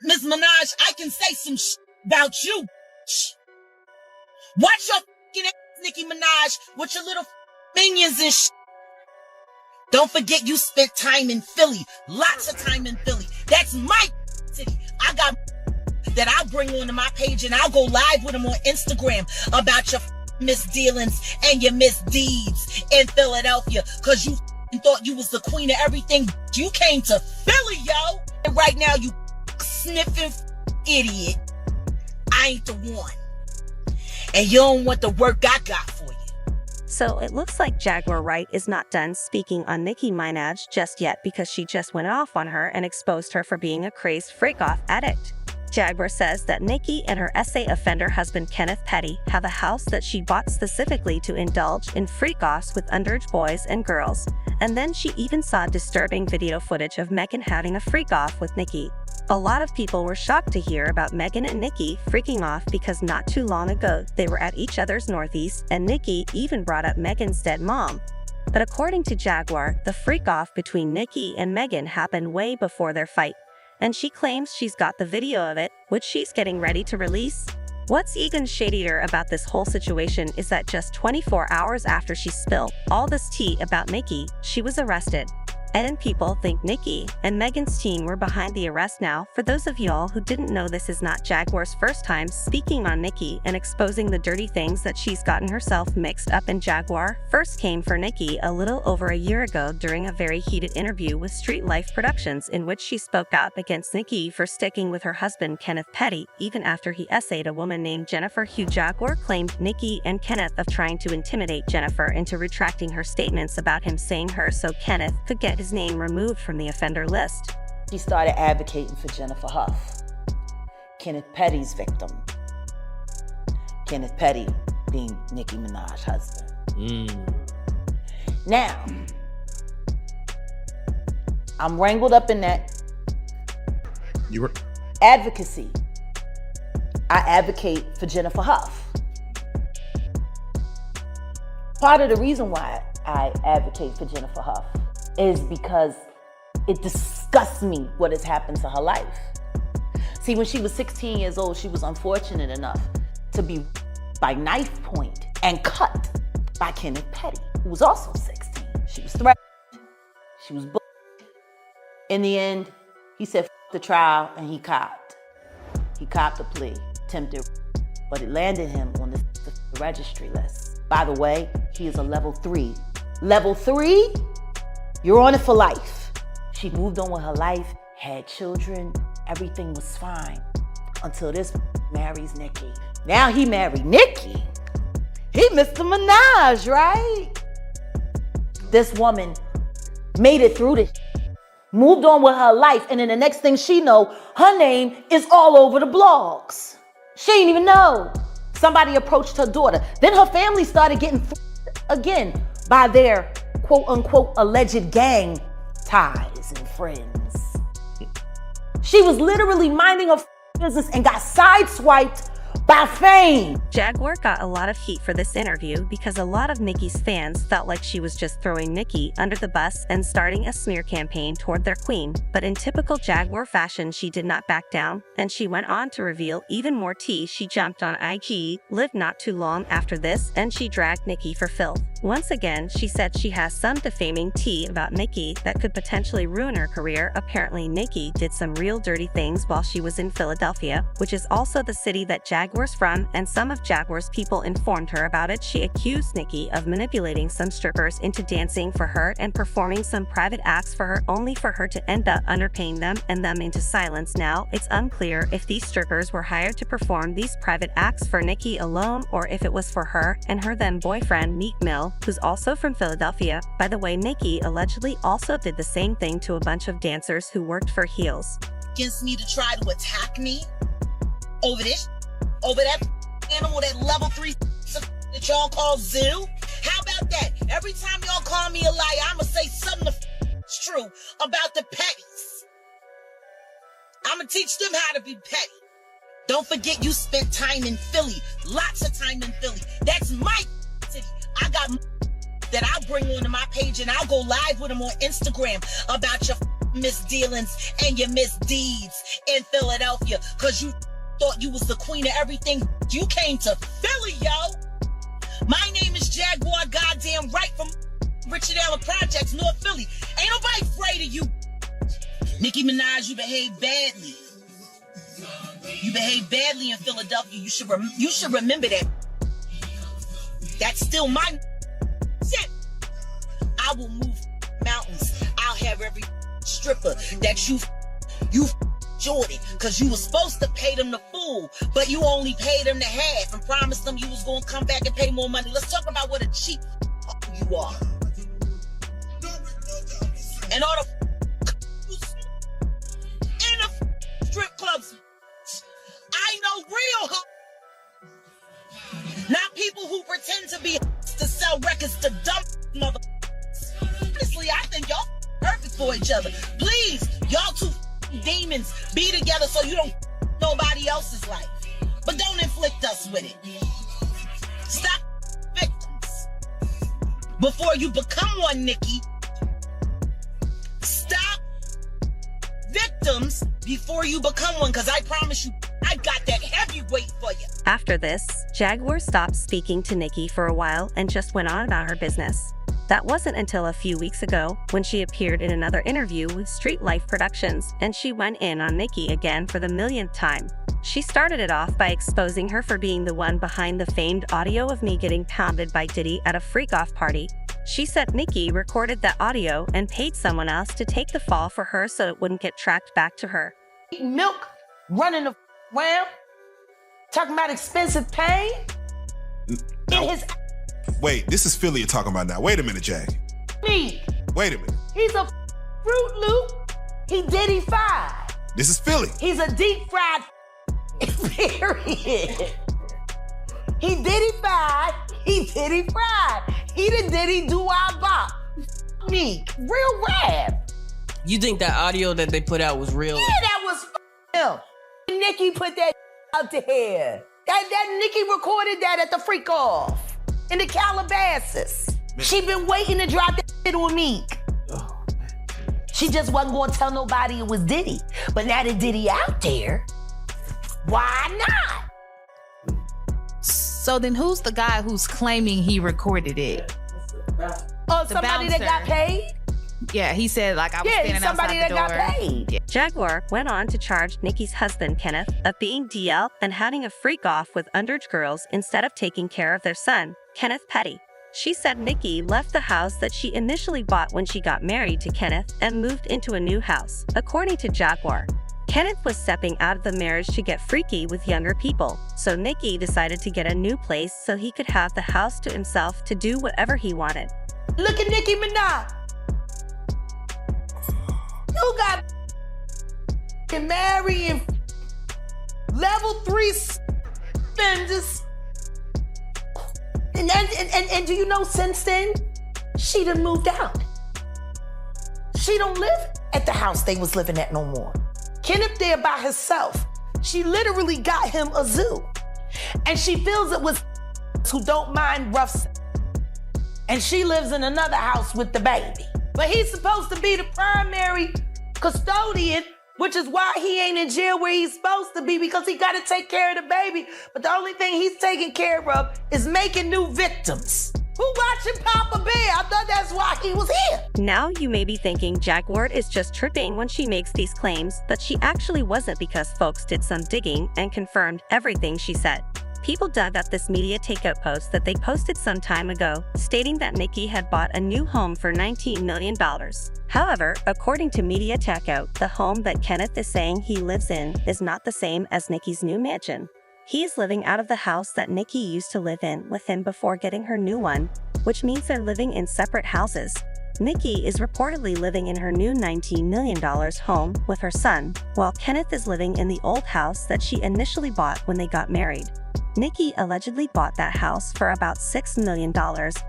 Miss Minaj, I can say some about you. Watch your f***ing ass, Nicki Minaj, with your little minions and Don't forget you spent time in Philly. Lots of time in Philly. That's my city. I got that I'll bring onto my page and I'll go live with them on Instagram about your misdealings and your misdeeds in Philadelphia. Cause you thought you was the queen of everything. You came to Philly, yo. And right now you sniffing idiot. I ain't the one. And you don't want the work I got for you. So it looks like Jaguar Wright is not done speaking on Nicki Minaj just yet because she just went off on her and exposed her for being a crazed freak-off addict. Jaguar says that Nicki and her SA offender husband Kenneth Petty have a house that she bought specifically to indulge in freak-offs with underage boys and girls. And then she even saw disturbing video footage of Megan having a freak-off with Nicki. A lot of people were shocked to hear about Megan and Nicki freaking off because not too long ago they were at each other's northeast and Nicki even brought up Megan's dead mom. But according to Jaguar, the freak-off between Nicki and Megan happened way before their fight. And she claims she's got the video of it, which she's getting ready to release. What's even shadier about this whole situation is that just 24 hours after she spilled all this tea about Nicki, she was arrested. And people think Nicki and Megan's team were behind the arrest now. For those of y'all who didn't know, this is not Jaguar's first time speaking on Nicki and exposing the dirty things that she's gotten herself mixed up in. Jaguar first came for Nicki a little over a year ago during a very heated interview with Street Life Productions in which she spoke out against Nicki for sticking with her husband Kenneth Petty even after he essayed a woman named Jennifer Hugh. Jaguar claimed Nicki and Kenneth of trying to intimidate Jennifer into retracting her statements about him saying her so Kenneth could get his name removed from the offender list. She started advocating for Jennifer Huff, Kenneth Petty's victim. Kenneth Petty being Nicki Minaj's husband. Now, I'm wrangled up in that advocacy. I advocate for Jennifer Huff. Part of the reason why I advocate for Jennifer Huff is because it disgusts me what has happened to her life. See, when she was 16 years old, she was unfortunate enough to be by knife point and cut by Kenneth Petty, who was also 16. She was threatened. She was bullied. In the end, he said F the trial and he copped. He copped the plea, attempted, but it landed him on the registry list. By the way, he is a level 3. Level 3? You're on it for life. She moved on with her life, had children, everything was fine. Until this marries Nicki. Now he married Nicki. He Mr. Minaj, right? This woman made it through this, moved on with her life, and then the next thing she know, her name is all over the blogs. She didn't even know. Somebody approached her daughter. Then her family started getting again by their quote-unquote alleged gang ties and friends. She was literally minding her business and got sideswiped by fame. Jaguar got a lot of heat for this interview because a lot of Nicki's fans felt like she was just throwing Nicki under the bus and starting a smear campaign toward their queen. But in typical Jaguar fashion, she did not back down, and she went on to reveal even more tea. She jumped on IG, lived not too long after this, and she dragged Nicki for filth. Once again, she said she has some defaming tea about Nicki that could potentially ruin her career. Apparently, Nicki did some real dirty things while she was in Philadelphia, which is also the city that Jaguar's from, and some of Jaguar's people informed her about it. She accused Nicki of manipulating some strippers into dancing for her and performing some private acts for her, only for her to end up underpaying them and them into silence. Now, it's unclear if these strippers were hired to perform these private acts for Nicki alone or if it was for her and her then boyfriend Meek Mill, who's also from Philadelphia. By the way, Nicki allegedly also did the same thing to a bunch of dancers who worked for Heels. Against me to try to attack me over this, over that animal, that level 3 that y'all call zoo. How about that? Every time y'all call me a liar, I'ma say something that's true about the petties. I'ma teach them how to be petty. Don't forget you spent time in Philly. Lots of time in Philly. That's my city. I got that I'll bring onto my page and I'll go live with them on Instagram about your misdealings and your misdeeds in Philadelphia, cause you thought you was the queen of everything. You came to Philly, yo. My name is Jaguar goddamn Wright from Richard Allen Projects, North Philly. Ain't nobody afraid of you. Nicki Minaj, you behaved badly. You behaved badly in Philadelphia. You should remember that. That's still my shit. I will move mountains. I'll have every stripper that you Jordan, because you was supposed to pay them the full, but you only paid them the half and promised them you was going to come back and pay more money. Let's talk about what a cheap you are. And all the in the strip clubs, I know real not people who pretend to be to sell records to dumb mother. Honestly, I think y'all perfect for each other. Please, y'all two demons be together so you don't nobody else's life. But don't inflict us with it. Stop victims before you become one, Nicki. Stop victims before you become one, because I promise you, I got that heavyweight for you. After this, Jaguar stopped speaking to Nicki for a while and just went on about her business. That wasn't until a few weeks ago when she appeared in another interview with Street Life Productions, and she went in on Nicki again for the millionth time. She started it off by exposing her for being the one behind the famed audio of me getting pounded by Diddy at a freak-off party. She said Nicki recorded that audio and paid someone else to take the fall for her so it wouldn't get tracked back to her. Milk, running around, talking about expensive pain. Now, In his wait, this is Philly you're talking about now. Wait a minute, Jag. meat. Wait a minute. He's a Fruit Loop. He Diddy fried. This is Philly. He's a deep fried period. He Diddy fried. He Diddy fried. He the Diddy do-I-bop. Meek. Real rap. You think that audio that they put out was real? Yeah, that was him. Nicki put that out there. That Nicki recorded that at the freak off in the Calabasas. She been waiting to drop that shit on Meek. She just wasn't gonna tell nobody it was Diddy. But now that Diddy out there, why not? So then who's the guy who's claiming he recorded it? Oh, somebody that got paid? Yeah, he said like I was standing somebody outside that the door. got paid. Yeah. Jaguar went on to charge Nicki's husband, Kenneth, of being DL and having a freak-off with underage girls instead of taking care of their son, Kenneth Petty. She said Nicki left the house that she initially bought when she got married to Kenneth and moved into a new house. According to Jaguar, Kenneth was stepping out of the marriage to get freaky with younger people, so Nicki decided to get a new place so he could have the house to himself to do whatever he wanted. Look at Nicki Minaj. You got married and level 3 spenders. And do you know since then, she done moved out. She don't live at the house they was living at no more. Kenneth there by herself. She literally got him a zoo. And she feels it was who don't mind rough sex. And she lives in another house with the baby. But he's supposed to be the primary custodian, which is why he ain't in jail where he's supposed to be, because he got to take care of the baby. But the only thing he's taking care of is making new victims. Who watching Papa Bear? I thought that's why he was here. Now you may be thinking Jaguar is just tripping when she makes these claims, but she actually wasn't, because folks did some digging and confirmed everything she said. People dug up this media takeout post that they posted some time ago, stating that Nicki had bought a new home for $19 million. However, according to Media Takeout, the home that Kenneth is saying he lives in is not the same as Nicki's new mansion. He is living out of the house that Nicki used to live in with him before getting her new one, which means they're living in separate houses. Nicki is reportedly living in her new $19 million home with her son, while Kenneth is living in the old house that she initially bought when they got married. Nicki allegedly bought that house for about $6 million,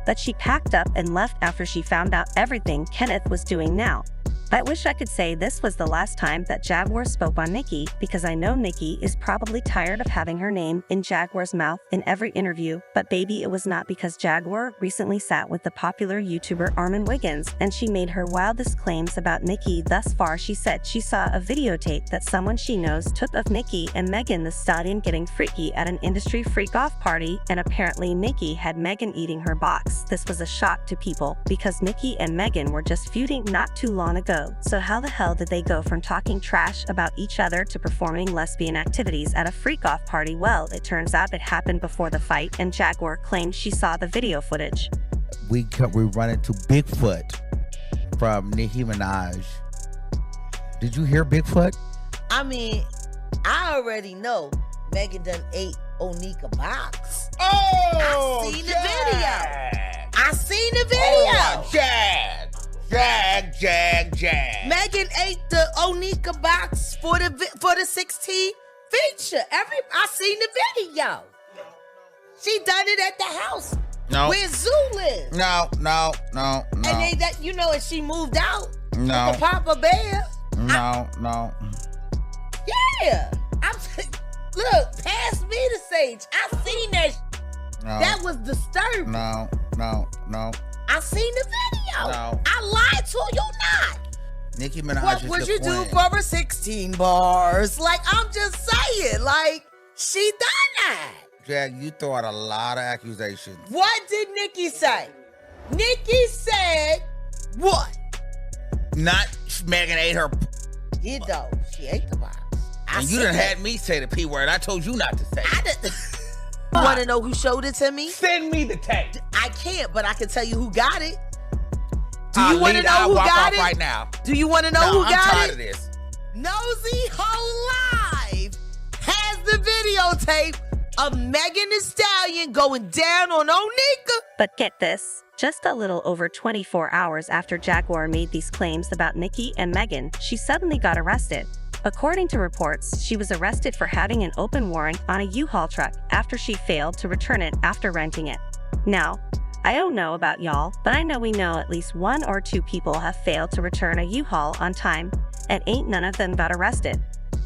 but she packed up and left after she found out everything Kenneth was doing now. I wish I could say this was the last time that Jaguar spoke on Nicki, because I know Nicki is probably tired of having her name in Jaguar's mouth in every interview, but baby, it was not, because Jaguar recently sat with the popular YouTuber Armin Wiggins, and she made her wildest claims about Nicki. Thus far, she said she saw a videotape that someone she knows took of Nicki and Megan Thee Stallion getting freaky at an industry freak-off party, and apparently Nicki had Megan eating her box. This was a shock to people, because Nicki and Megan were just feuding not too long ago. So how the hell did they go from talking trash about each other to performing lesbian activities at a freak-off party? Well, it turns out it happened before the fight, and Jaguar claimed she saw the video footage. We run into Bigfoot from Nicki Minaj. Did you hear Bigfoot? I mean, I already know Megan done ate Onika box. Oh, I seen the video. I seen the video. Jag. Megan ate the Onika box for the 16 feature. I seen the video. She done it at the house. No. Where Zoo lives. No. And they and she moved out. No. With the Papa Bear. No. Yeah. Look, pass me the sage. I seen that. No. That was disturbing. No. I seen the video. No. I lied to you not. Nicki Minaj What is would the you do queen. for her 16 bars? Like, I'm just saying, like, she done that. Jag, you throw out a lot of accusations. What did Nicki say? Nicki said what? Not Megan ate her. You know, she ate the box. And you done had me say the P word. I told you not to say it. You want to know who showed it to me? Send me the tape. I can't, but I can tell you who got it. Do I'll you want to leave- know I'll who walk got off it? right now. Do you want to know No, who I'm got tired it? of this. Nosy Ho Live has the videotape of Megan Thee Stallion going down on Onika. But get this, just a little over 24 hours after Jaguar made these claims about Nicki and Megan, she suddenly got arrested. According to reports, she was arrested for having an open warrant on a U-Haul truck after she failed to return it after renting it. Now, I don't know about y'all, but I know we know at least 1 or 2 people have failed to return a U-Haul on time, and ain't none of them got arrested.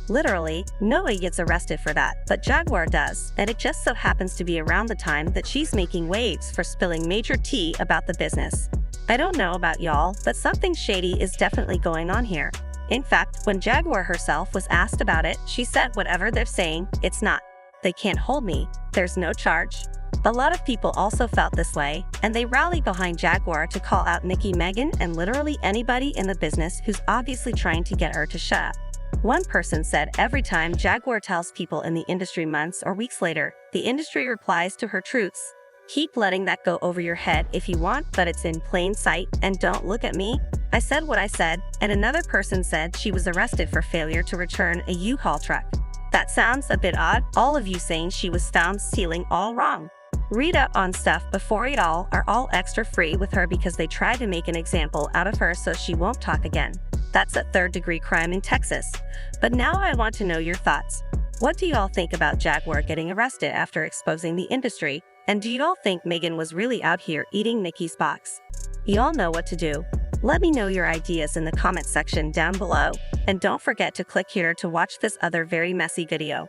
Literally, nobody gets arrested for that, but Jaguar does, and it just so happens to be around the time that she's making waves for spilling major tea about the business. I don't know about y'all, but something shady is definitely going on here. In fact, when Jaguar herself was asked about it, she said whatever they're saying, it's not. They can't hold me. There's no charge. A lot of people also felt this way, and they rallied behind Jaguar to call out Nicki, Megan, and literally anybody in the business who's obviously trying to get her to shut up. One person said every time Jaguar tells people in the industry months or weeks later, the industry replies to her truths. Keep letting that go over your head if you want, but it's in plain sight, and don't look at me. I said what I said, and another person said she was arrested for failure to return a U-Haul truck. That sounds a bit odd, all of you saying she was found stealing all wrong. Read up on stuff before it all are all extra free with her because they tried to make an example out of her so she won't talk again. That's a third-degree crime in Texas. But now I want to know your thoughts. What do y'all think about Jaguar getting arrested after exposing the industry? And do y'all think Megan was really out here eating Nicki's box? Y'all know what to do. Let me know your ideas in the comment section down below. And don't forget to click here to watch this other very messy video.